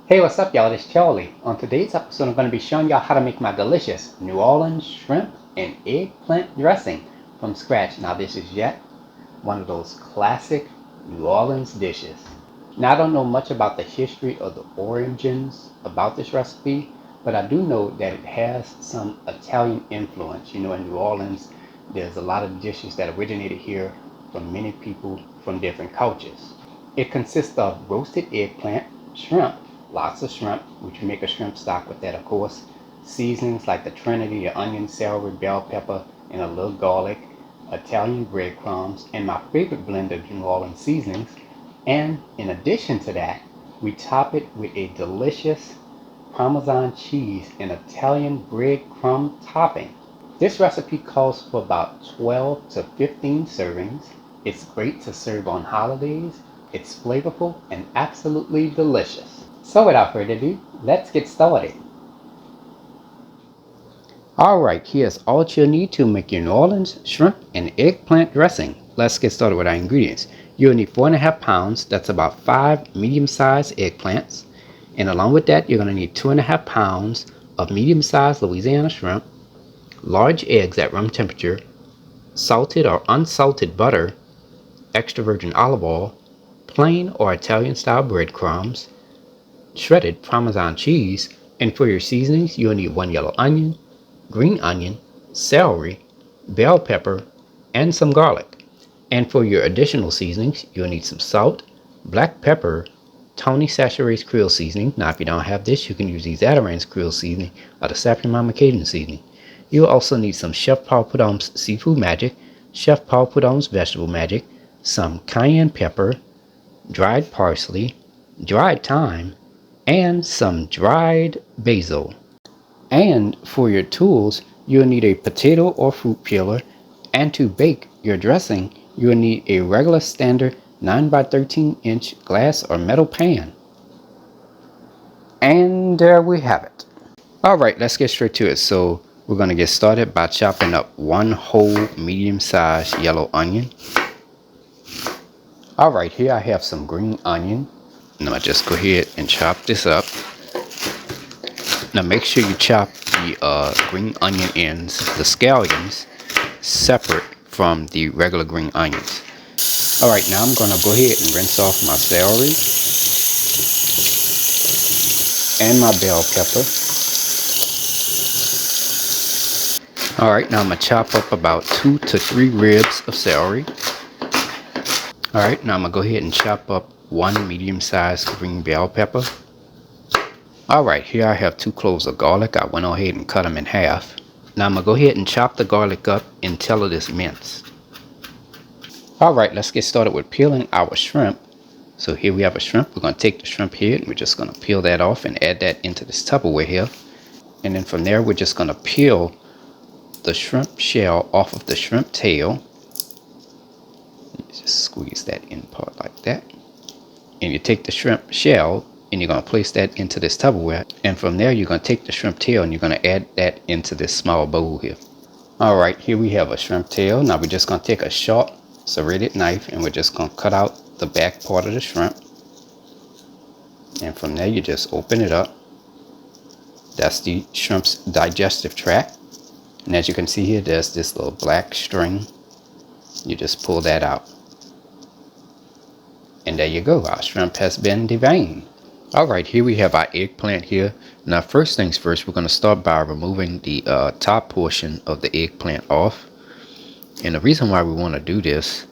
Hey, what's up, y'all? It's Charlie. On today's episode, I'm going to be showing y'all how to make my delicious New Orleans shrimp and eggplant dressing from scratch. Now, this is yet one of those classic New Orleans dishes. Now, I don't know much about the history or the origins about this recipe, but I do know that it has some Italian influence. You know, in New Orleans, there's a lot of dishes that originated here from many people from different cultures. It consists of roasted eggplant, shrimp, lots of shrimp, which you make a shrimp stock with that, of course. Seasonings like the trinity, the onion, celery, bell pepper, and a little garlic, Italian breadcrumbs, and my favorite blend of New Orleans seasonings. And in addition to that, we top it with a delicious Parmesan cheese and Italian breadcrumb topping. This recipe calls for about 12 to 15 servings. It's great to serve on holidays. It's flavorful and absolutely delicious. So without further ado, let's get started. Alright, here's all you'll need to make your New Orleans shrimp and eggplant dressing. Let's get started with our ingredients. You'll need 4.5 pounds, that's about 5 medium-sized eggplants. And along with that, you're going to need 2.5 pounds of medium-sized Louisiana shrimp, large eggs at room temperature, salted or unsalted butter, extra virgin olive oil, plain or Italian style breadcrumbs, shredded Parmesan cheese, and for your seasonings, you'll need 1 yellow onion, green onion, celery, bell pepper, and some garlic. And for your additional seasonings, you'll need some salt, black pepper, Tony Chachere's Creole seasoning. Now, if you don't have this, you can use these Adaran's Creole seasoning or the Sapien Mama Cajun seasoning. You'll also need some Chef Paul Prudhomme's Seafood Magic, Chef Paul Prudhomme's Vegetable Magic, some cayenne pepper, dried parsley, dried thyme, and some dried basil. And for your tools, you'll need a potato or fruit peeler, and to bake your dressing, you'll need a regular standard 9 by 13 inch glass or metal pan. And there we have it. Alright, let's get straight to it. So we're going to get started by chopping up 1 whole medium-sized yellow onion. Alright, here I have some green onion. Now I just go ahead and chop this up. Now make sure you chop the green onion ends, the scallions, separate from the regular green onions. Alright, now I'm going to go ahead and rinse off my celery and my bell pepper. Alright, now I'm going to chop up about 2 to 3 ribs of celery. Alright, now I'm going to go ahead and chop up 1 medium-sized green bell pepper. Alright, here I have 2 cloves of garlic. I went ahead and cut them in half. Now I'm going to go ahead and chop the garlic up until it is minced. Alright, let's get started with peeling our shrimp. So here we have a shrimp. We're going to take the shrimp here and we're just going to peel that off and add that into this Tupperware here. And then from there, we're just going to peel the shrimp shell off of the shrimp tail. Just squeeze that in part like that. And you take the shrimp shell and you're going to place that into this Tupperware. And from there, you're going to take the shrimp tail and you're going to add that into this small bowl here. Alright, here we have a shrimp tail. Now we're just going to take a sharp serrated knife and we're just going to cut out the back part of the shrimp. And from there, you just open it up. That's the shrimp's digestive tract. And as you can see here, there's this little black string. You just pull that out. And there you go, our shrimp has been deveined. Alright, here we have our eggplant here. Now first things first, we're going to start by removing the top portion of the eggplant off. And the reason why we want to do this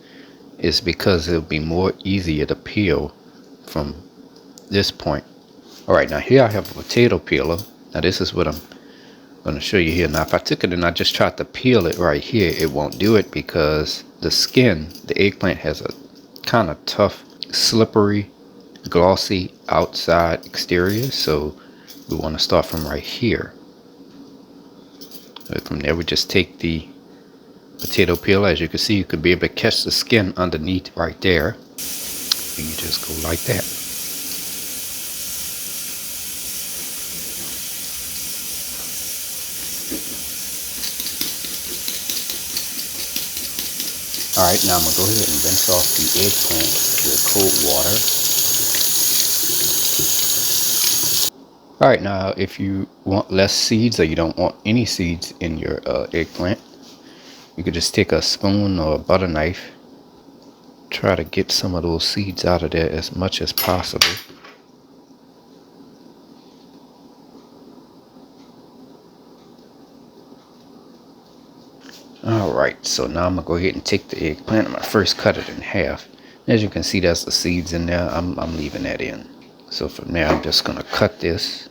is because it'll be more easier to peel from this point. Alright, now here I have a potato peeler. Now this is what I'm going to show you here. Now if I took it and I just tried to peel it right here, it won't do it because the skin, the eggplant has a kind of tough, slippery, glossy outside exterior. So we want to start from right here. And from there we just take the potato peel. As you can see, you could be able to catch the skin underneath right there. And you just go like that. Alright, now I'm going to go ahead and rinse off the eggplant with cold water. Alright, now if you want less seeds or you don't want any seeds in your eggplant, you could just take a spoon or a butter knife, try to get some of those seeds out of there as much as possible. Alright, so now I'm going to go ahead and take the eggplant. I'm going to first cut it in half. As you can see, there's the seeds in there. I'm leaving that in. So from there, I'm just going to cut this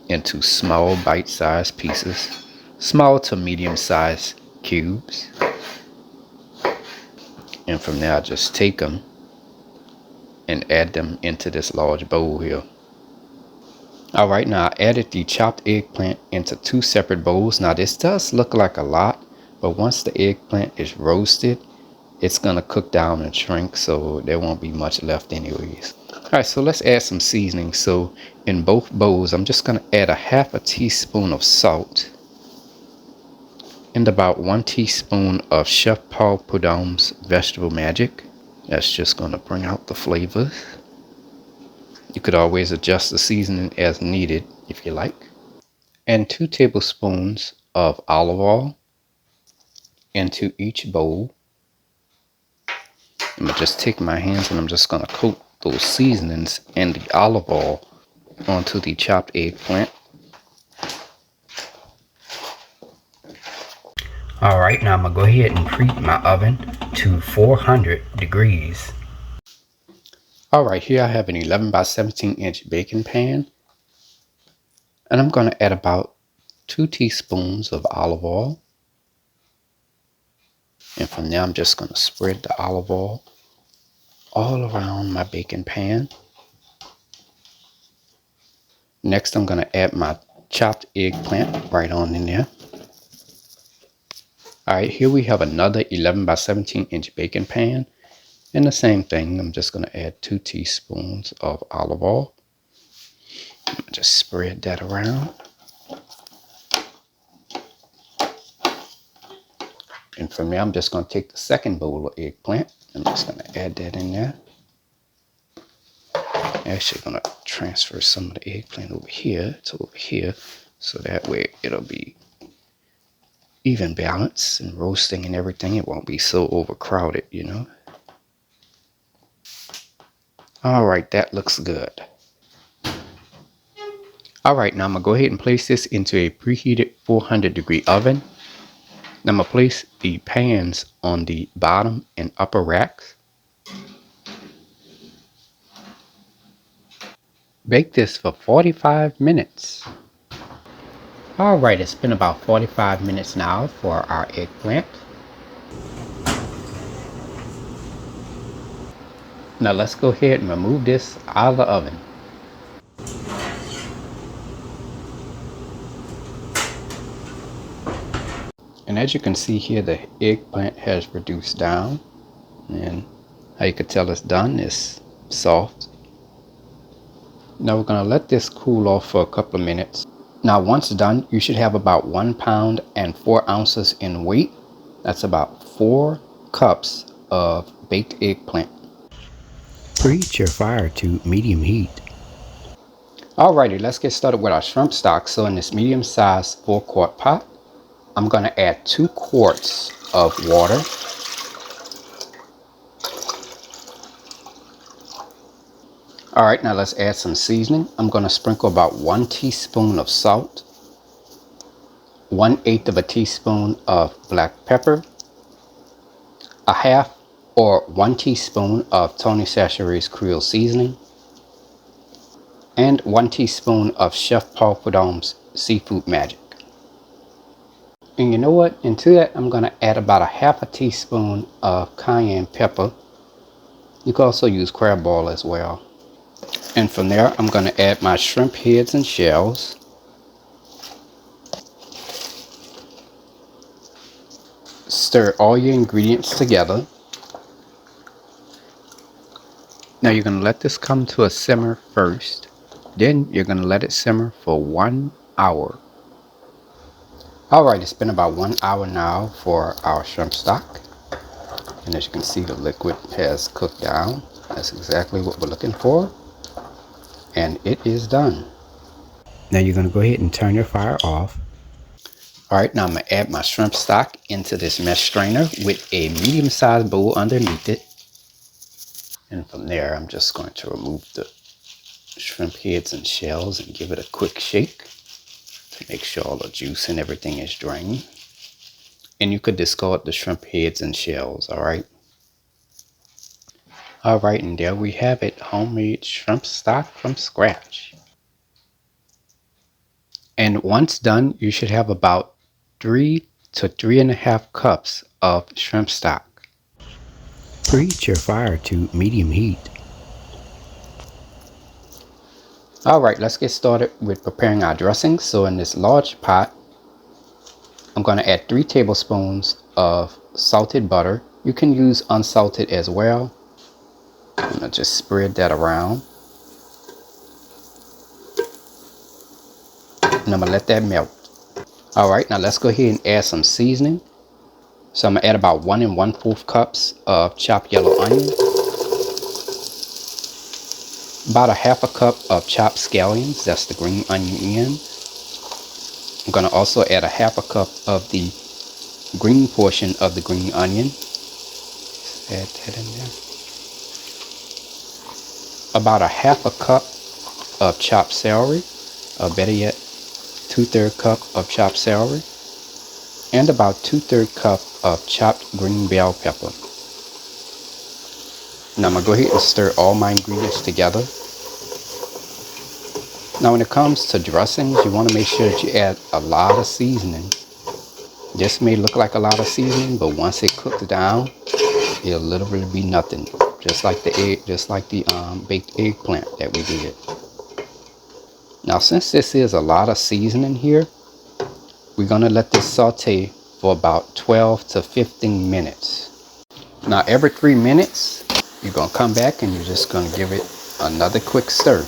into small bite-sized pieces, small to medium-sized cubes. And from there, I just take them and add them into this large bowl here. Alright, now I added the chopped eggplant into 2 separate bowls. Now this does look like a lot, but once the eggplant is roasted, it's gonna cook down and shrink, so there won't be much left anyways. Alright, so let's add some seasoning. So in both bowls, I'm just gonna add a half a teaspoon of salt and about 1 teaspoon of Chef Paul Prud'homme's vegetable magic. That's just gonna bring out the flavors. You could always adjust the seasoning as needed if you like. And 2 tablespoons of olive oil into each bowl. I'm gonna just take my hands and I'm just gonna coat those seasonings and the olive oil onto the chopped eggplant. Alright, now I'm gonna go ahead and preheat my oven to 400 degrees. Alright, here I have an 11 by 17 inch baking pan. And I'm gonna add about 2 teaspoons of olive oil. And from there, I'm just gonna spread the olive oil all around my baking pan. Next, I'm gonna add my chopped eggplant right on in there. Alright, here we have another 11 by 17 inch baking pan. And the same thing, I'm just gonna add 2 teaspoons of olive oil. Just spread that around. And from there, I'm just gonna take the second bowl of eggplant. I'm just gonna add that in there. Actually gonna transfer some of the eggplant over here to over here, so that way it'll be even balance and roasting and everything. It won't be so overcrowded, you know. Alright, that looks good. Alright, now I'm gonna go ahead and place this into a preheated 400 degree oven. Now I'm gonna place the pans on the bottom and upper racks. Bake this for 45 minutes. Alright, it's been about 45 minutes now for our eggplant. Now let's go ahead and remove this out of the oven. And as you can see here, the eggplant has reduced down. And how you can tell it's done is soft. Now we're going to let this cool off for a couple of minutes. Now once done, you should have about 1 pound and 4 ounces in weight. That's about 4 cups of baked eggplant. Preheat your fire to medium heat. Alrighty, let's get started with our shrimp stock. So in this medium-sized 4-quart pot, I'm going to add 2 quarts of water. Alright, now let's add some seasoning. I'm going to sprinkle about 1 teaspoon of salt, 1/8 of a teaspoon of black pepper, a half or 1 teaspoon of Tony Chachere's Creole seasoning, and 1 teaspoon of Chef Paul Prud'homme's seafood magic. And you know what? Into that, I'm going to add about a half a teaspoon of cayenne pepper. You can also use crab oil as well. And from there, I'm going to add my shrimp heads and shells. Stir all your ingredients together. Now you're going to let this come to a simmer first. Then you're going to let it simmer for 1 hour. Alright, it's been about 1 hour now for our shrimp stock. And as you can see, the liquid has cooked down. That's exactly what we're looking for. And it is done. Now you're going to go ahead and turn your fire off. All right, now I'm going to add my shrimp stock into this mesh strainer with a medium-sized bowl underneath it. And from there, I'm just going to remove the shrimp heads and shells and give it a quick shake to make sure all the juice and everything is drained. And you could discard the shrimp heads and shells, all right? All right, and there we have it, homemade shrimp stock from scratch. And once done, you should have about 3 to 3.5 cups of shrimp stock. Preheat your fire to medium heat. All right, let's get started with preparing our dressing. So in this large pot, I'm going to add 3 tablespoons of salted butter. You can use unsalted as well. I'm going to just spread that around. And I'm going to let that melt. All right, now let's go ahead and add some seasoning. So I'm going to add about 1 1/4 cups of chopped yellow onion. About 1/2 cup of chopped scallions, that's the green onion in. I'm going to also add 1/2 cup of the green portion of the green onion. Add that in there. About 1/2 cup of chopped celery, or better yet, 2/3 cup of chopped celery, and about 2/3 cup of chopped green bell pepper. Now I'm going to go ahead and stir all my ingredients together. Now when it comes to dressings, you want to make sure that you add a lot of seasoning. This may look like a lot of seasoning, but once it cooks down, it'll literally be nothing. Just like the baked eggplant that we did. Now since this is a lot of seasoning here, we're going to let this saute for about 12 to 15 minutes. Now every 3 minutes, you're going to come back and you're just going to give it another quick stir.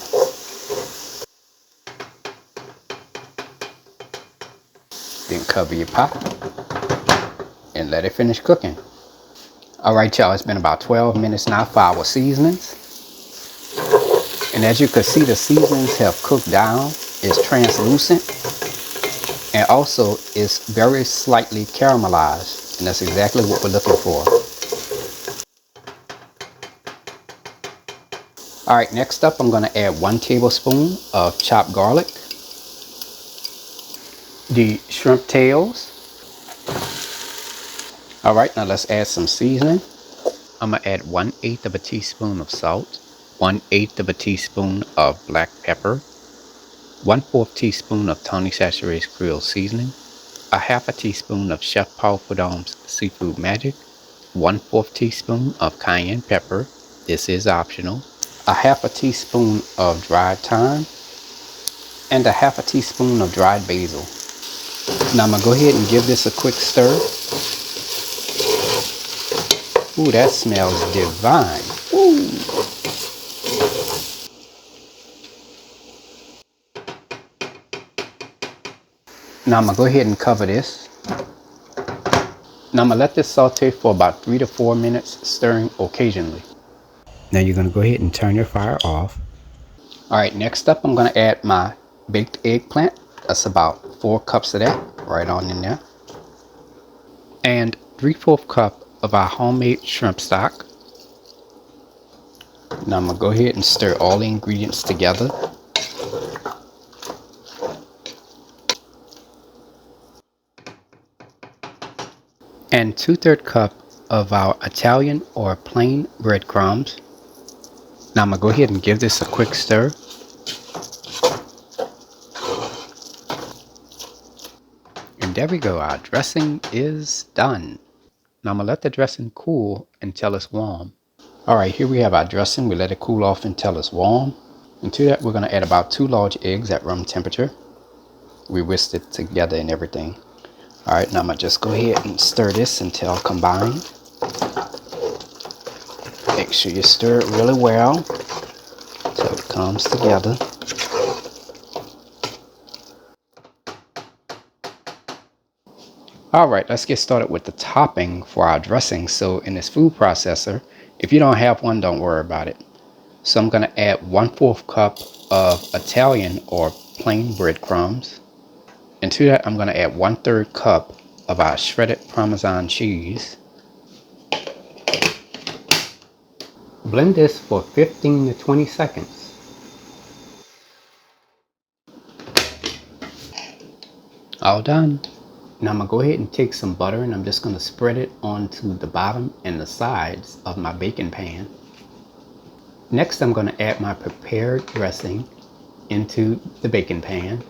Then cover your pot and let it finish cooking. Alright y'all, it's been about 12 minutes now for our seasonings. And as you can see, the seasonings have cooked down. It's translucent. And also it's very slightly caramelized. And that's exactly what we're looking for. Alright, next up I'm going to add 1 tablespoon of chopped garlic. The shrimp tails. Alright, now let's add some seasoning. I'm going to add 1/8 of a teaspoon of salt, 1/8 of a teaspoon of black pepper, 1/4 teaspoon of Tony Chachere's Creole seasoning, 1/2 teaspoon of Chef Paul Prud'homme's Seafood Magic, 1/4 teaspoon of cayenne pepper, this is optional, 1/2 teaspoon of dried thyme, and 1/2 teaspoon of dried basil. Now I'm going to go ahead and give this a quick stir. Ooh, that smells divine. Ooh. Now I'm going to go ahead and cover this. Now I'm going to let this saute for about 3 to 4 minutes, stirring occasionally. Now you're going to go ahead and turn your fire off. Alright, next up I'm going to add my baked eggplant. That's about 4 cups of that, right on in there. And 3/4 cup of our homemade shrimp stock. Now I'm going to go ahead and stir all the ingredients together. And 2/3 cup of our Italian or plain breadcrumbs. Now I'm going to go ahead and give this a quick stir. And there we go, our dressing is done. Now I'm going to let the dressing cool until it's warm. Alright, here we have our dressing. We let it cool off until it's warm. And to that we're going to add about 2 large eggs at room temperature. We whisked it together and everything. Alright, now I'm going to just go ahead and stir this until combined. Make sure you stir it really well until it comes together. Alright, let's get started with the topping for our dressing. So in this food processor, If you don't have one, don't worry about it. So I'm going to add 1/4 cup of Italian or plain breadcrumbs. And to that, I'm going to add 1/3 cup of our shredded Parmesan cheese. Blend this for 15 to 20 seconds. All done. Now I'm going to go ahead and take some butter and I'm just going to spread it onto the bottom and the sides of my baking pan. Next, I'm going to add my prepared dressing into the baking pan.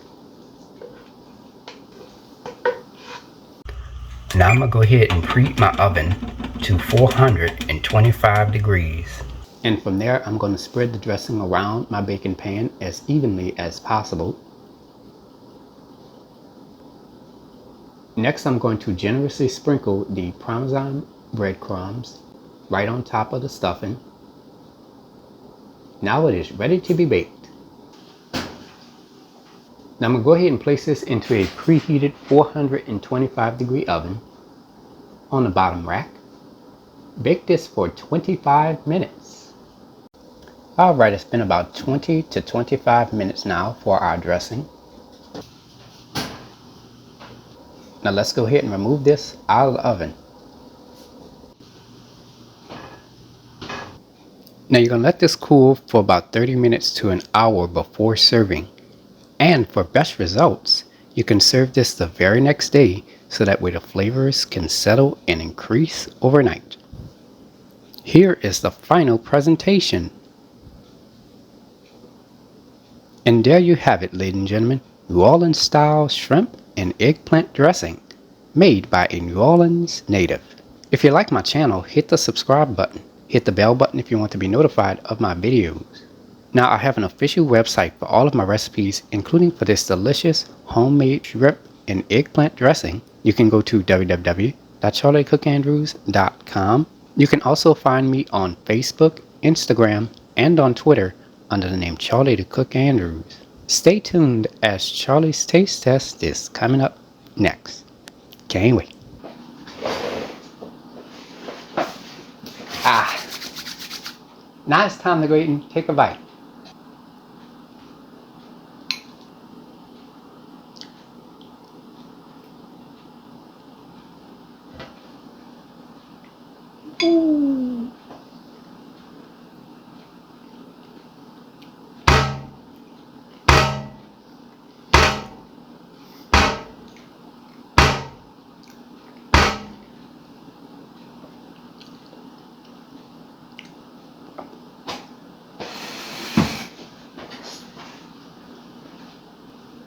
Now I'm going to go ahead and preheat my oven to 425 degrees. And from there, I'm going to spread the dressing around my baking pan as evenly as possible. Next, I'm going to generously sprinkle the Parmesan breadcrumbs right on top of the stuffing. Now it is ready to be baked. Now I'm going to go ahead and place this into a preheated 425 degree oven on the bottom rack. Bake this for 25 minutes. Alright, it's been about 20 to 25 minutes now for our dressing. Now let's go ahead and remove this out of the oven. Now you're going to let this cool for about 30 minutes to an hour before serving. And for best results, you can serve this the very next day so that way the flavors can settle and increase overnight. Here is the final presentation. And there you have it, ladies and gentlemen, New Orleans style shrimp and eggplant dressing made by a New Orleans native. If you like my channel, hit the subscribe button. Hit the bell button if you want to be notified of my videos. Now I have an official website for all of my recipes, including for this delicious homemade shrimp and eggplant dressing. You can go to www.charliethecookandrews.com. You can also find me on Facebook, Instagram, and on Twitter under the name Charlie the Cook Andrews. Stay tuned as Charlie's Taste Test is coming up next. Can't wait. Now it's time to go eat and take a bite. Ooh.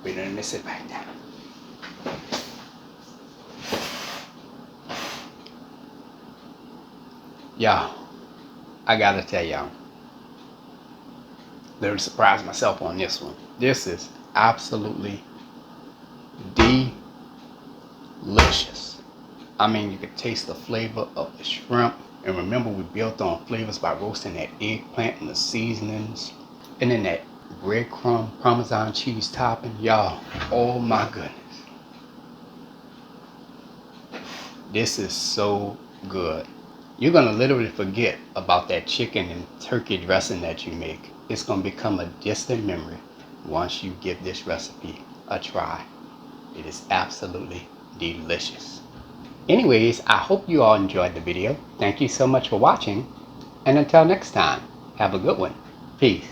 We didn't miss it back down. Y'all, I gotta tell y'all, literally surprised myself on this one. This is absolutely delicious. I mean, you could taste the flavor of the shrimp. And remember, we built on flavors by roasting that eggplant and the seasonings. And then that breadcrumb Parmesan cheese topping. Y'all, oh my goodness. This is so good. You're going to literally forget about that chicken and turkey dressing that you make. It's going to become a distant memory once you give this recipe a try. It is absolutely delicious. Anyways, I hope you all enjoyed the video. Thank you so much for watching. And until next time, have a good one. Peace.